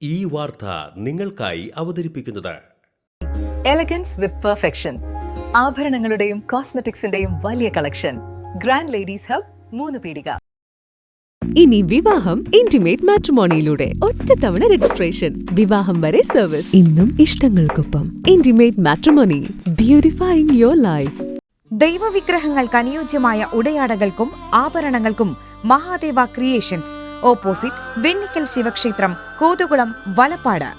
ഈ വാർത്ത നിങ്ങൾക്കായി അവതരിപ്പിക്കുന്നത് എലഗൻസ് വിത്ത് പെർഫെക്ഷൻ, ആഭരണങ്ങളുടെയും കോസ്മെറ്റിക്സിന്റെയും വലിയ കളക്ഷൻ. ഗ്രാൻഡ് ലേഡീസ് ഹബ്, 3 പീടിക. ഇനി വിവാഹം ഇന്റിമേറ്റ് മാട്രിമോണിയിലൂടെ ഒറ്റത്തവണ രജിസ്ട്രേഷൻ, വിവാഹം വരെ സർവീസ്. ഇന്നും ഇഷ്ടങ്ങൾക്കൊപ്പം ഇന്റിമേറ്റ് മാട്രിമോണി, ബ്യൂട്ടിഫൈയിങ് യുവർ ലൈഫ്. ദൈവവിഗ്രഹങ്ങൾക്ക് അനുയോജ്യമായ ഉടയാടകൾക്കും ആഭരണങ്ങൾക്കും മഹാദേവ ക്രിയേഷൻസ്, ഓപ്പോസിറ്റ് വെണ്ണിക്കൽ ശിവക്ഷേത്രം, കോതുകുളം, വലപ്പാട്.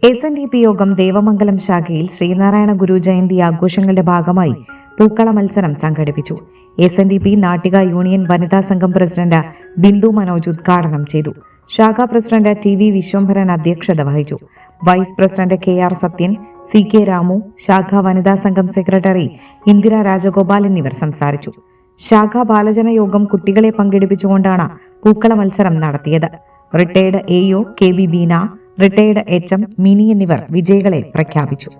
SNDP യോഗം ദേവമംഗലം ശാഖയിൽ ശ്രീനാരായണ ഗുരു ജയന്തി ആഘോഷങ്ങളുടെ ഭാഗമായി പൂക്കള മത്സരം സംഘടിപ്പിച്ചു. SNDP നാട്ടിക യൂണിയൻ വനിതാ സംഘം പ്രസിഡന്റ് ബിന്ദു മനോജ് ഉദ്ഘാടനം ചെയ്തു. ശാഖാ പ്രസിഡന്റ് TV വിശ്വംഭരൻ അധ്യക്ഷത വഹിച്ചു. Vice president KR Sathyan, CK Ramu, ശാഖാ വനിതാ സംഘം സെക്രട്ടറി ഇന്ദിര രാജഗോപാൽ എന്നിവർ സംസാരിച്ചു. ശാഖാ ബാലജന യോഗം കുട്ടികളെ പങ്കെടുപ്പിച്ചുകൊണ്ടാണ് പൂക്കള മത്സരം നടത്തിയത്. Retired AO KB Beena, retired HM mini എന്നിവർ വിജയികളെ പ്രഖ്യാപിച്ചു.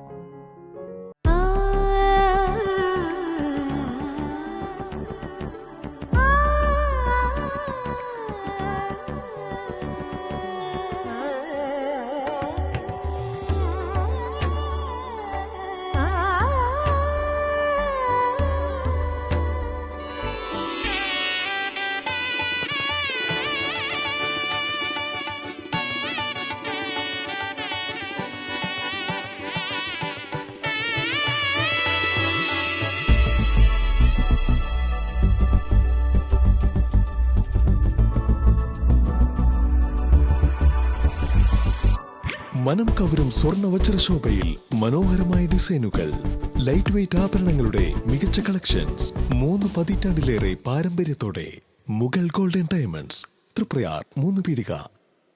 മനം കവരും സ്വർണ്ണ വജ്രശോഭയിൽ മനോഹരമായ ഡിസൈനുകൾ, ലൈറ്റ് വെയ്റ്റ് ആഭരണങ്ങളുടെ മികച്ച കളക്ഷൻസ്, 3 പതിറ്റാണ്ടിലേറെ പാരമ്പര്യത്തോടെ മുഗൾ ഗോൾഡൻ ഡയമണ്ട്സ്, തൃപ്രയാർ, 3 പീടിക.